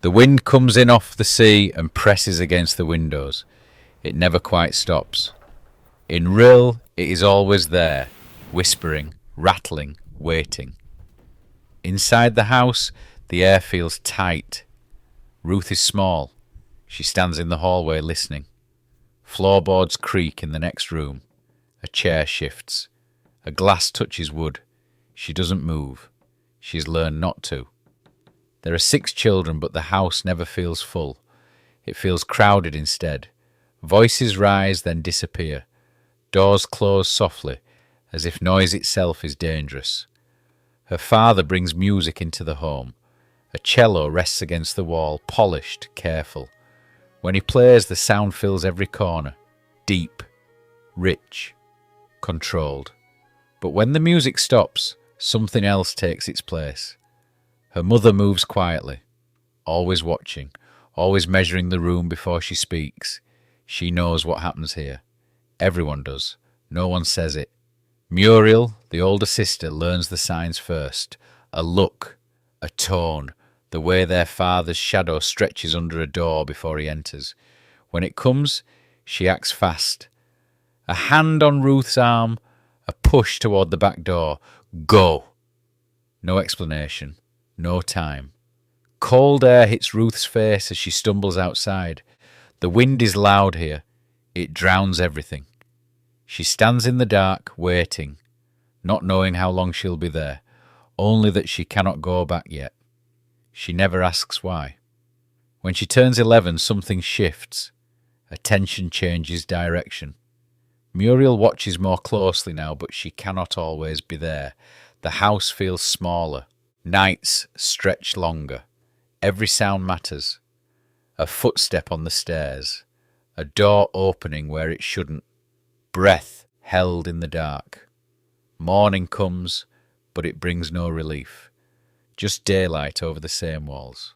The wind comes in off the sea and presses against the windows. It never quite stops. In Rill, it is always there, whispering, rattling, waiting. Inside the house, the air feels tight. Ruth is small. She stands in the hallway listening. Floorboards creak in the next room. A chair shifts. A glass touches wood. She doesn't move. She's learned not to. There are 6 children, but the house never feels full. It feels crowded instead. Voices rise, then disappear. Doors close softly, as if noise itself is dangerous. Her father brings music into the home. A cello rests against the wall, polished, careful. When he plays, the sound fills every corner. Deep, rich, controlled. But when the music stops, something else takes its place. Her mother moves quietly, always watching, always measuring the room before she speaks. She knows what happens here. Everyone does. No one says it. Muriel, the older sister, learns the signs first. A look, a tone, the way their father's shadow stretches under a door before he enters. When it comes, she acts fast. A hand on Ruth's arm, a push toward the back door. Go! No explanation. No time. Cold air hits Ruth's face as she stumbles outside. The wind is loud here. It drowns everything. She stands in the dark, waiting, not knowing how long she'll be there, only that she cannot go back yet. She never asks why. When she turns 11, something shifts. Attention changes direction. Muriel watches more closely now, but she cannot always be there. The house feels smaller. Nights stretch longer. Every sound matters. A footstep on the stairs. A door opening where it shouldn't. Breath held in the dark. Morning comes, but it brings no relief. Just daylight over the same walls.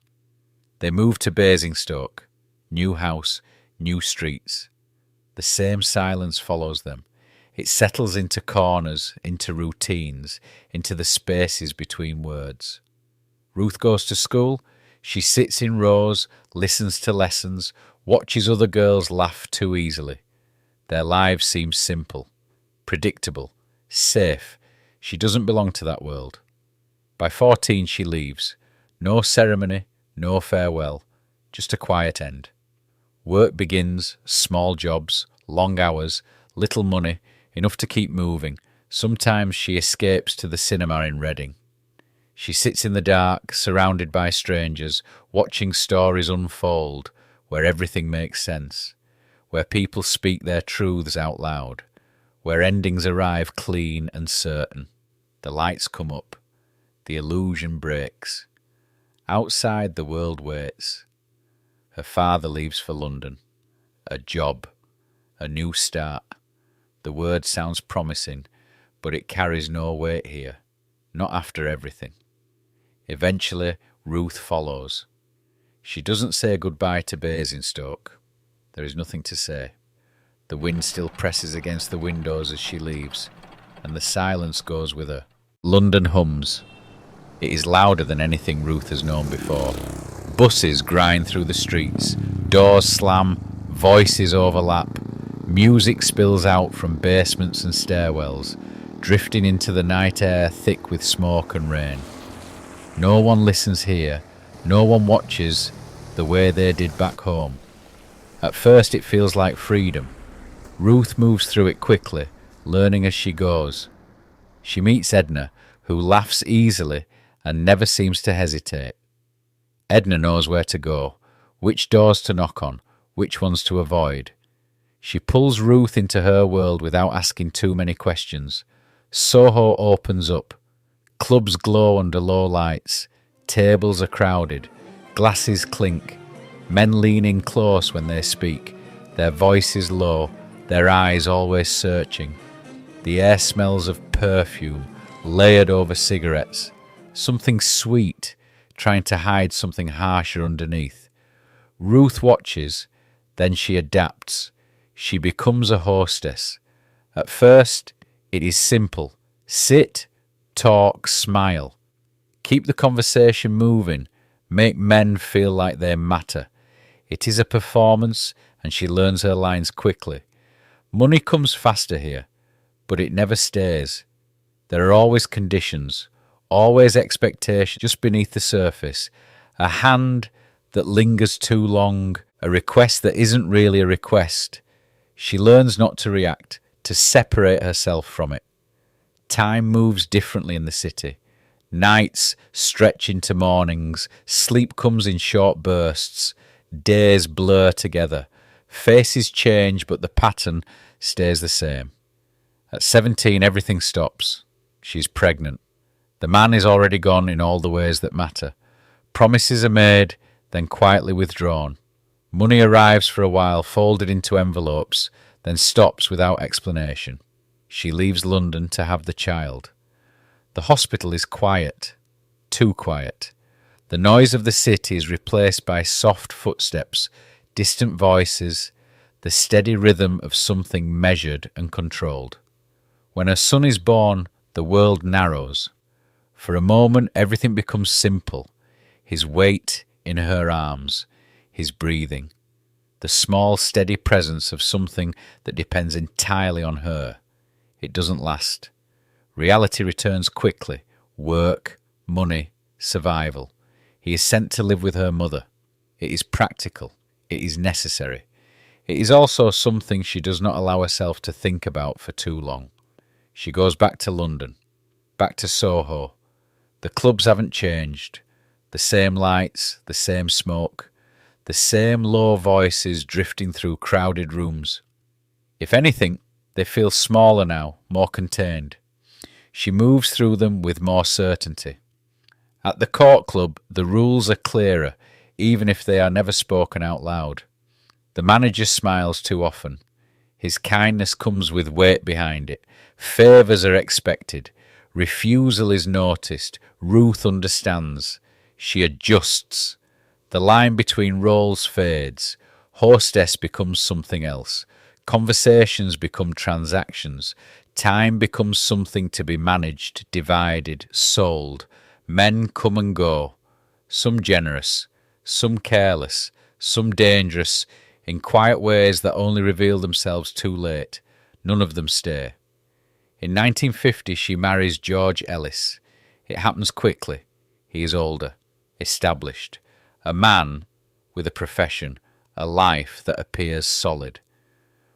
They move to Basingstoke. New house, new streets. The same silence follows them. It settles into corners, into routines, into the spaces between words. Ruth goes to school. She sits in rows, listens to lessons, watches other girls laugh too easily. Their lives seem simple, predictable, safe. She doesn't belong to that world. By 14 she leaves. No ceremony, no farewell, just a quiet end. Work begins, small jobs, long hours, little money, enough to keep moving. Sometimes she escapes to the cinema in Reading. She sits in the dark, surrounded by strangers, watching stories unfold, where everything makes sense, where people speak their truths out loud, where endings arrive clean and certain. The lights come up. The illusion breaks. Outside, the world waits. Her father leaves for London. A job. A new start. The word sounds promising, but it carries no weight here. Not after everything. Eventually, Ruth follows. She doesn't say goodbye to Basingstoke. There is nothing to say. The wind still presses against the windows as she leaves, and the silence goes with her. London hums. It is louder than anything Ruth has known before. Buses grind through the streets. Doors slam. Voices overlap. Music spills out from basements and stairwells, drifting into the night air thick with smoke and rain. No one listens here. No one watches the way they did back home. At first it feels like freedom. Ruth moves through it quickly, learning as she goes. She meets Edna, who laughs easily and never seems to hesitate. Edna knows where to go, which doors to knock on, which ones to avoid. She pulls Ruth into her world without asking too many questions. Soho opens up. Clubs glow under low lights. Tables are crowded. Glasses clink. Men lean in close when they speak, their voices low, their eyes always searching. The air smells of perfume, layered over cigarettes. Something sweet, trying to hide something harsher underneath. Ruth watches, then she adapts. She becomes a hostess. At first, it is simple. Sit, talk, smile. Keep the conversation moving. make men feel like they matter. It is a performance, and she learns her lines quickly. Money comes faster here, but it never stays. There are always conditions, always expectations just beneath the surface, a hand that lingers too long, a request that isn't really a request. She learns not to react, to separate herself from it. Time moves differently in the city. Nights stretch into mornings, sleep comes in short bursts, days blur together. Faces change, but the pattern stays the same. At 17, everything stops. She's pregnant. The man is already gone in all the ways that matter. Promises are made, then quietly withdrawn. Money arrives for a while, folded into envelopes, then stops without explanation. She leaves London to have the child. The hospital is quiet, too quiet. The noise of the city is replaced by soft footsteps, distant voices, the steady rhythm of something measured and controlled. When her son is born, the world narrows. For a moment, everything becomes simple. His weight in her arms, his breathing, the small, steady presence of something that depends entirely on her. It doesn't last. Reality returns quickly. Work, money, survival. He is sent to live with her mother. It is practical. It is necessary. It is also something she does not allow herself to think about for too long. She goes back to London, back to Soho. The clubs haven't changed. The same lights, the same smoke, the same low voices drifting through crowded rooms. If anything, they feel smaller now, more contained. She moves through them with more certainty. At the Court Club, the rules are clearer, even if they are never spoken out loud. The manager smiles too often. His kindness comes with weight behind it. Favours are expected. Refusal is noticed. Ruth understands. She adjusts. The line between roles fades. Hostess becomes something else. Conversations become transactions. Time becomes something to be managed, divided, sold. Men come and go. Some generous, some careless, some dangerous, in quiet ways that only reveal themselves too late. None of them stay. In 1950, she marries George Ellis. It happens quickly. He is older, established, a man with a profession, a life that appears solid.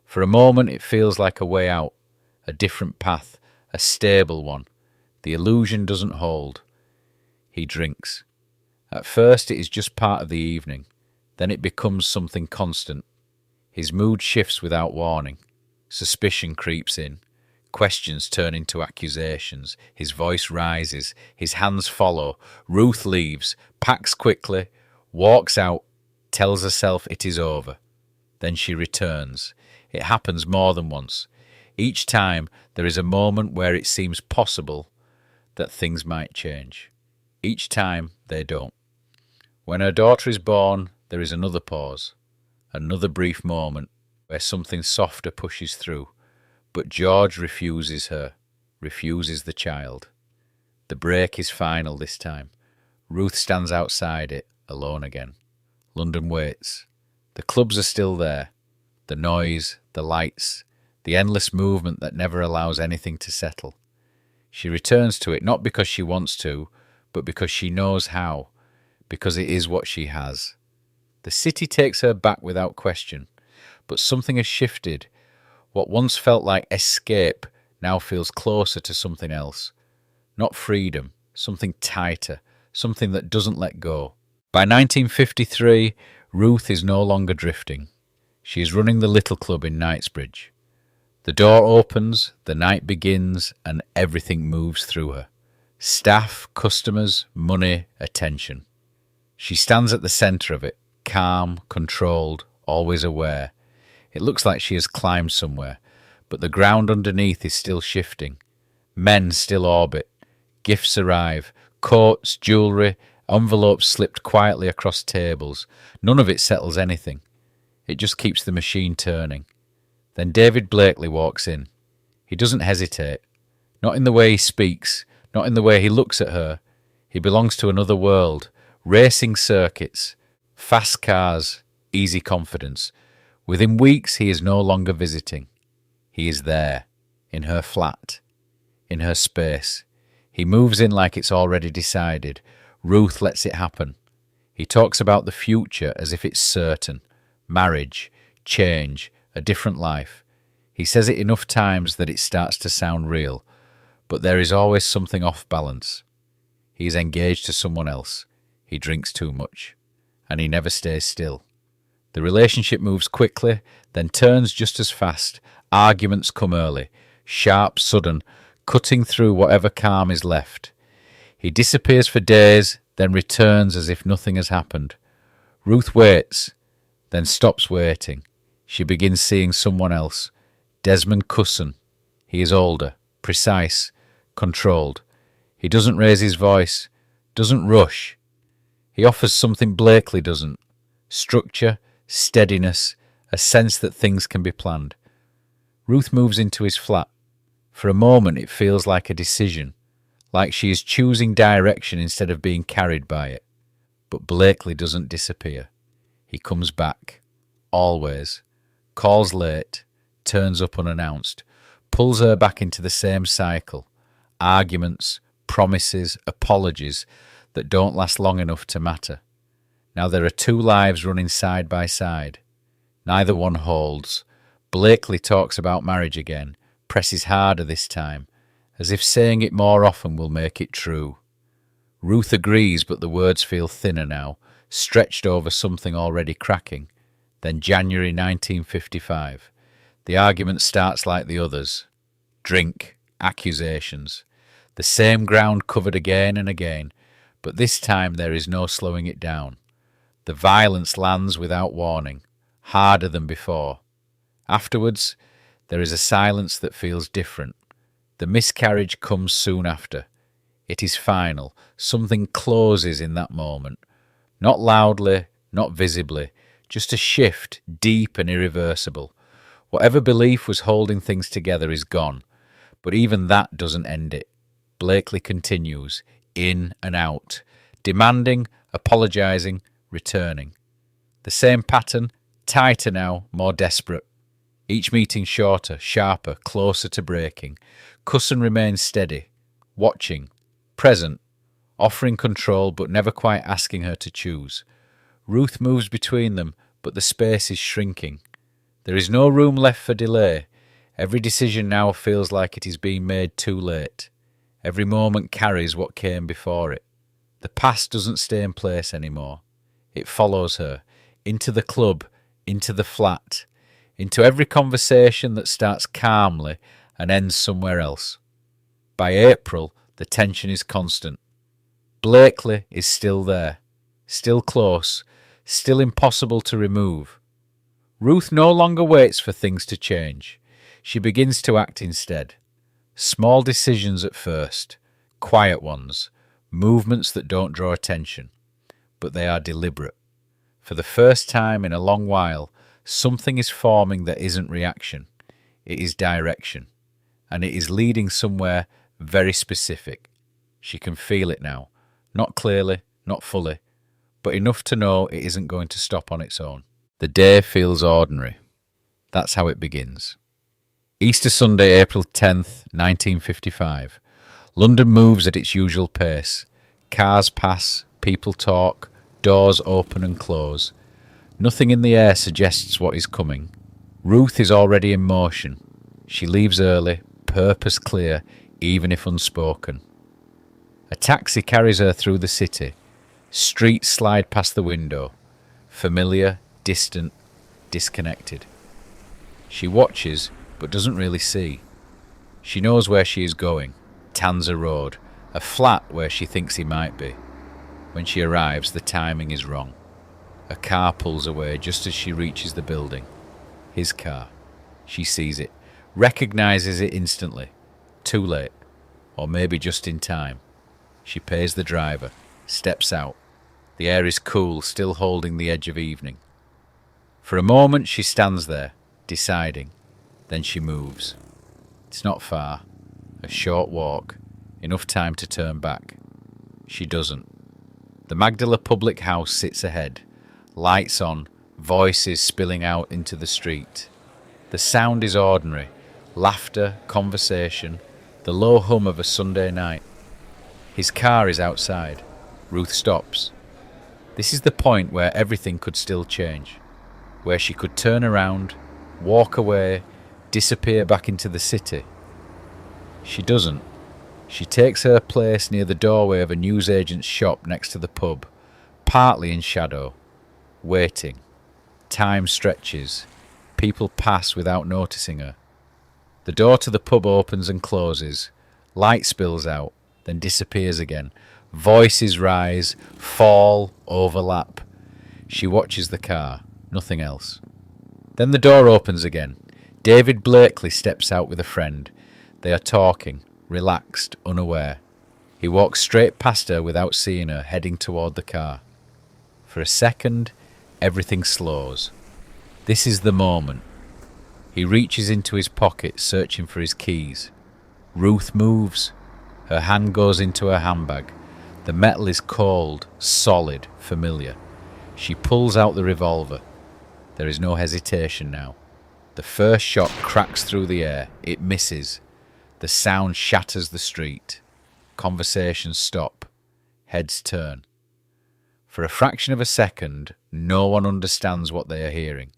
For a moment it feels like a way out, a different path, a stable one. The illusion doesn't hold. He drinks. At first it is just part of the evening, then it becomes something constant. His mood shifts without warning. Suspicion creeps in. Questions turn into accusations. His voice rises. His hands follow. Ruth leaves, packs quickly, walks out, tells herself it is over. Then she returns. It happens more than once. Each time there is a moment where it seems possible that things might change. Each time they don't. When her daughter is born, there is another pause, another brief moment where something softer pushes through. But George refuses her, refuses the child. The break is final this time. Ruth stands outside it, alone again. London waits. The clubs are still there. The noise, the lights, the endless movement that never allows anything to settle. She returns to it not because she wants to, but because she knows how, because it is what she has. The city takes her back without question, but something has shifted. What once felt like escape now feels closer to something else. Not freedom, something tighter, something that doesn't let go. By 1953, Ruth is no longer drifting. She is running the little club in Knightsbridge. The door opens, the night begins, and everything moves through her. Staff, customers, money, attention. She stands at the centre of it, calm, controlled, always aware. It looks like she has climbed somewhere, but the ground underneath is still shifting. Men still orbit. Gifts arrive. Coats, jewellery, envelopes slipped quietly across tables. None of it settles anything. It just keeps the machine turning. Then David Blakely walks in. He doesn't hesitate. Not in the way he speaks, not in the way he looks at her. He belongs to another world, Racing circuits, fast cars, easy confidence. Within weeks, he is no longer visiting. He is there, in her flat, in her space. He moves in like it's already decided. Ruth lets it happen. He talks about the future as if it's certain. Marriage, change, a different life. He says it enough times that it starts to sound real. But there is always something off balance. He is engaged to someone else. He drinks too much. And he never stays still. The relationship moves quickly, then turns just as fast. Arguments come early, sharp, sudden, cutting through whatever calm is left. He disappears for days, then returns as if nothing has happened. Ruth waits, then stops waiting. She begins seeing someone else. Desmond Cusson. He is older, precise, controlled. He doesn't raise his voice, doesn't rush. He offers something Blakely doesn't. Structure, steadiness, a sense that things can be planned. Ruth moves into his flat. For a moment it feels like a decision, like she is choosing direction instead of being carried by it. But Blakely doesn't disappear. He comes back. Always. Calls late, turns up unannounced, pulls her back into the same cycle. Arguments, promises, apologies that don't last long enough to matter. Now there are two lives running side by side. Neither one holds. Blakely talks about marriage again, presses harder this time, as if saying it more often will make it true. Ruth agrees, but the words feel thinner now, stretched over something already cracking. Then January 1955. The argument starts like the others. Drink, accusations. The same ground covered again and again, but this time there is no slowing it down. The violence lands without warning, harder than before. Afterwards, there is a silence that feels different. The miscarriage comes soon after. It is final. Something closes in that moment. Not loudly, not visibly, just a shift, deep and irreversible. Whatever belief was holding things together is gone, but even that doesn't end it. Blakely continues, in and out, demanding, apologising, returning. The same pattern, tighter now, more desperate. Each meeting shorter, sharper, closer to breaking. Cusson remains steady, watching, present, offering control but never quite asking her to choose. Ruth moves between them, but the space is shrinking. There is no room left for delay. Every decision now feels like it is being made too late. Every moment carries what came before it. The past doesn't stay in place anymore. It follows her, into the club, into the flat, into every conversation that starts calmly and ends somewhere else. By April, the tension is constant. Blakely is still there, still close, still impossible to remove. Ruth no longer waits for things to change. She begins to act instead. Small decisions at first, quiet ones, movements that don't draw attention, but they are deliberate. For the first time in a long while, something is forming that isn't reaction. It is direction, and it is leading somewhere very specific. She can feel it now, not clearly, not fully, but enough to know it isn't going to stop on its own. The day feels ordinary. That's how it begins. Easter Sunday, April 10th, 1955. London moves at its usual pace. Cars pass, people talk, doors open and close. Nothing in the air suggests what is coming. Ruth is already in motion. She leaves early, purpose clear, even if unspoken. A taxi carries her through the city. Streets slide past the window. Familiar, distant, disconnected. She watches, but doesn't really see. She knows where she is going. Tanzer Road, a flat where she thinks he might be. When she arrives, the timing is wrong. A car pulls away just as she reaches the building. His car. She sees it, recognises it instantly. Too late, or maybe just in time. She pays the driver, steps out. The air is cool, still holding the edge of evening. For a moment she stands there, deciding. Then she moves. It's not far. A short walk. Enough time to turn back. She doesn't. The Magdala public house sits ahead. Lights on, voices spilling out into the street. The sound is ordinary. Laughter, conversation, the low hum of a Sunday night. His car is outside. Ruth stops. This is the point where everything could still change. Where she could turn around, walk away, disappear back into the city. She doesn't. She takes her place near the doorway of a newsagent's shop next to the pub, partly in shadow, waiting. Time stretches. People pass without noticing her. The door to the pub opens and closes. Light spills out, then disappears again. Voices rise, fall, overlap. She watches the car, nothing else. Then the door opens again. David Blakely steps out with a friend. They are talking, relaxed, unaware. He walks straight past her without seeing her, heading toward the car. For a second, everything slows. This is the moment. He reaches into his pocket, searching for his keys. Ruth moves. Her hand goes into her handbag. The metal is cold, solid, familiar. She pulls out the revolver. There is no hesitation now. The first shot cracks through the air. It misses. The sound shatters the street. Conversations stop. Heads turn. For a fraction of a second, no one understands what they are hearing.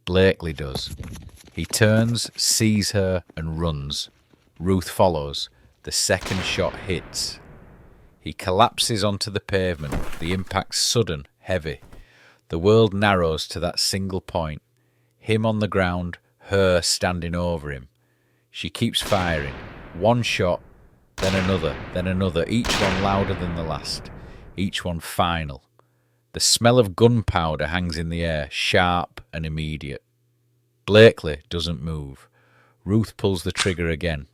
Blakely does. He turns, sees her, and runs. Ruth follows. The second shot hits. He collapses onto the pavement. The impact's sudden, heavy. The world narrows to that single point. Him on the ground, her standing over him. She keeps firing. One shot, then another, each one louder than the last. Each one final. The smell of gunpowder hangs in the air, sharp and immediate. Blakely doesn't move. Ruth pulls the trigger again.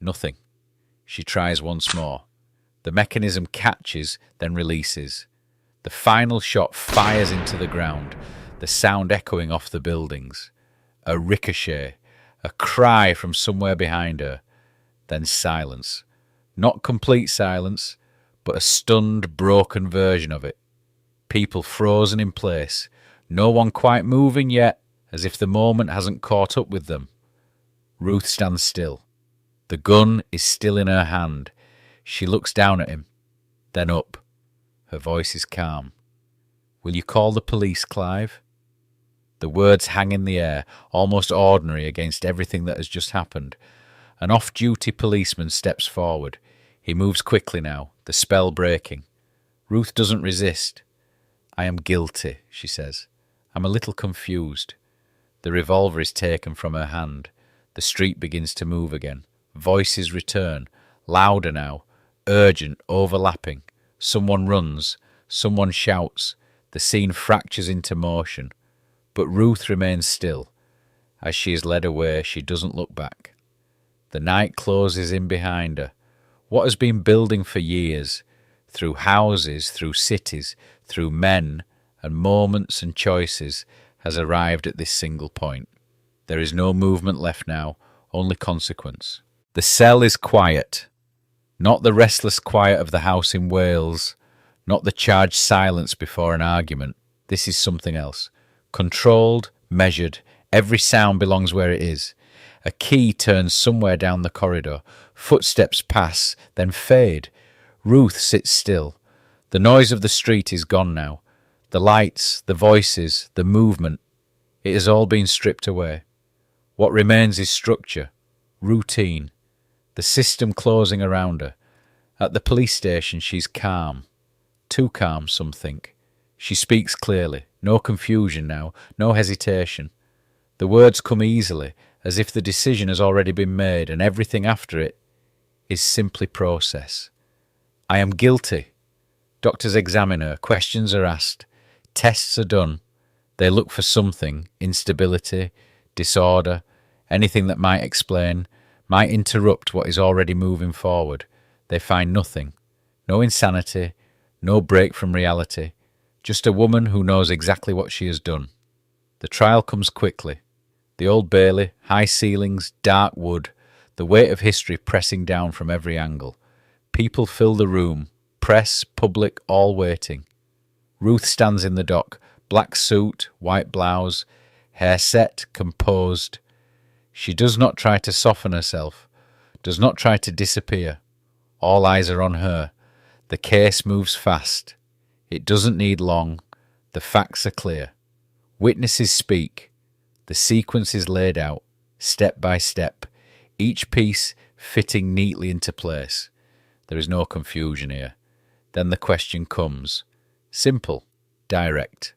Nothing. She tries once more. The mechanism catches, then releases. The final shot fires into the ground, the sound echoing off the buildings. A ricochet, a cry from somewhere behind her. Then silence. Not complete silence, but a stunned, broken version of it. People frozen in place, no one quite moving yet, as if the moment hasn't caught up with them. Ruth stands still. The gun is still in her hand. She looks down at him, then up. Her voice is calm. "Will you call the police, Clive?" The words hang in the air, almost ordinary against everything that has just happened. An off-duty policeman steps forward. He moves quickly now, the spell breaking. Ruth doesn't resist. "I am guilty," she says. "I'm a little confused." The revolver is taken from her hand. The street begins to move again. Voices return, louder now, urgent, overlapping. Someone runs, someone shouts. The scene fractures into motion. But Ruth remains still. As she is led away, she doesn't look back. The night closes in behind her. What has been building for years, through houses, through cities, through men, and moments and choices, has arrived at this single point. There is no movement left now, only consequence. The cell is quiet. Not the restless quiet of the house in Wales, not the charged silence before an argument. This is something else. Controlled, measured, every sound belongs where it is. A key turns somewhere down the corridor. Footsteps pass, then fade. Ruth sits still. The noise of the street is gone now. The lights, the voices, the movement. It has all been stripped away. What remains is structure, routine, the system closing around her. At the police station she's calm. Too calm, some think. She speaks clearly. No confusion now, no hesitation. The words come easily, as if the decision has already been made, and everything after it is simply process. "I am guilty." Doctors examine her, questions are asked, tests are done. They look for something, instability, disorder, anything that might explain, might interrupt what is already moving forward. They find nothing. No insanity, no break from reality. Just a woman who knows exactly what she has done. The trial comes quickly. The Old Bailey, high ceilings, dark wood, the weight of history pressing down from every angle. People fill the room, press, public, all waiting. Ruth stands in the dock, black suit, white blouse, hair set, composed. She does not try to soften herself, does not try to disappear. All eyes are on her. The case moves fast. It doesn't need long. The facts are clear. Witnesses speak. The sequence is laid out, step by step, each piece fitting neatly into place. There is no confusion here. Then the question comes. Simple, direct.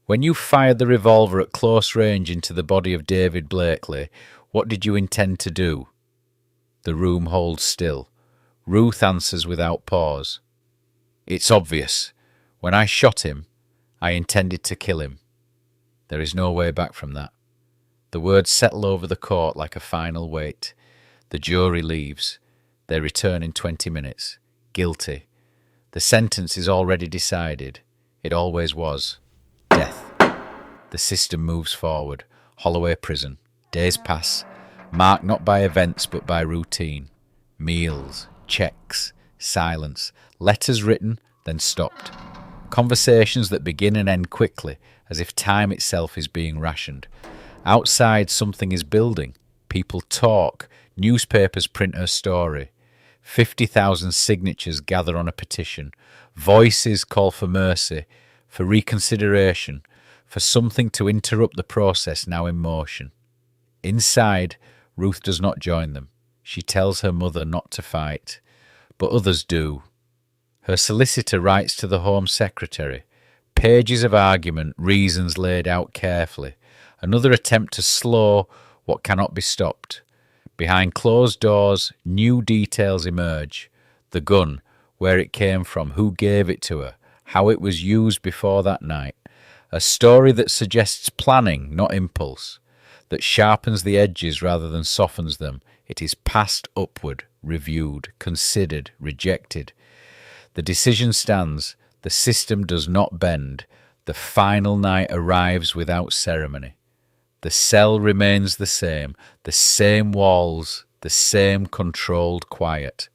When you fired the revolver at close range into the body of David Blakely, what did you intend to do? The room holds still. Ruth answers without pause. It's obvious. When I shot him, I intended to kill him. There is no way back from that. The words settle over the court like a final weight. The jury leaves. They return in 20 minutes. Guilty. The sentence is already decided. It always was. Death. The system moves forward. Holloway Prison. Days pass, marked not by events but by routine. Meals, checks, silence, letters written, then stopped. Conversations that begin and end quickly, as if time itself is being rationed. Outside, something is building. People talk. Newspapers print her story. 50,000 signatures gather on a petition. Voices call for mercy, for reconsideration, for something to interrupt the process now in motion. Inside, Ruth does not join them. She tells her mother not to fight, but others do. Her solicitor writes to the Home Secretary. Pages of argument, reasons laid out carefully. Another attempt to slow what cannot be stopped. Behind closed doors, new details emerge. The gun, where it came from, who gave it to her, how it was used before that night. A story that suggests planning, not impulse, that sharpens the edges rather than softens them. It is passed upward, reviewed, considered, rejected. The decision stands. The system does not bend. The final night arrives without ceremony. The cell remains the same walls, the same controlled quiet.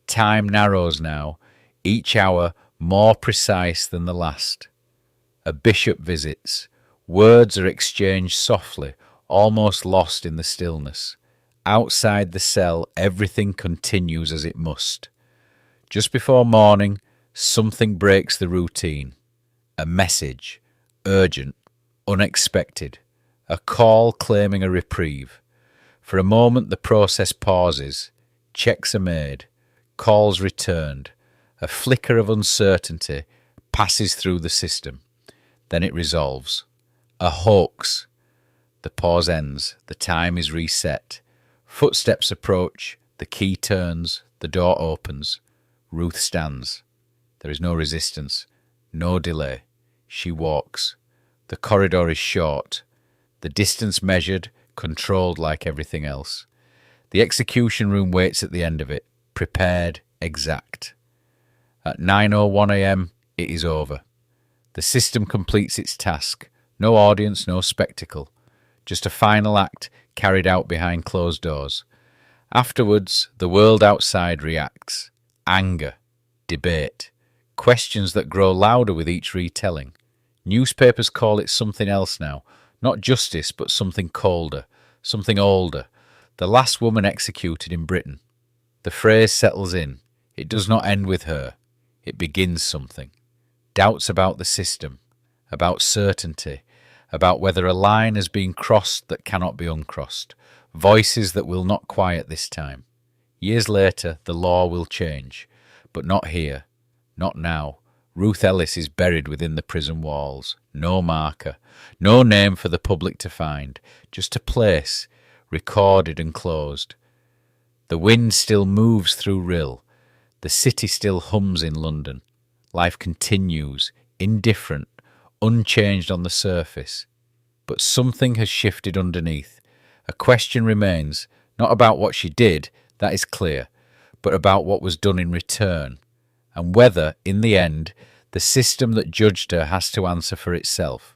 Time narrows now, each hour more precise than the last. A bishop visits. Words are exchanged softly, almost lost in the stillness. Outside the cell, everything continues as it must. Just before morning, something breaks the routine. A message, urgent, unexpected. A call claiming a reprieve. For a moment the process pauses. Checks are made. Calls returned. A flicker of uncertainty passes through the system. Then it resolves. A hoax. The pause ends. The time is reset. Footsteps approach. The key turns. The door opens. Ruth stands. There is no resistance. No delay. She walks. The corridor is short. The distance measured, controlled like everything else. The execution room waits at the end of it, prepared, exact. At 9:01 a.m, it is over. The system completes its task. No audience, no spectacle. Just a final act carried out behind closed doors. Afterwards, the world outside reacts. Anger, debate, questions that grow louder with each retelling. Newspapers call it something else now. Not justice, but something colder, something older. The last woman executed in Britain. The phrase settles in. It does not end with her. It begins something. Doubts about the system, about certainty, about whether a line has been crossed that cannot be uncrossed. Voices that will not quiet this time. Years later, the law will change. But not here. Not now. Ruth Ellis is buried within the prison walls. No marker. No name for the public to find. Just a place, recorded and closed. The wind still moves through Rill. The city still hums in London. Life continues, indifferent, unchanged on the surface. But something has shifted underneath. A question remains, not about what she did, that is clear, but about what was done in return, and whether, in the end, the system that judged her has to answer for itself.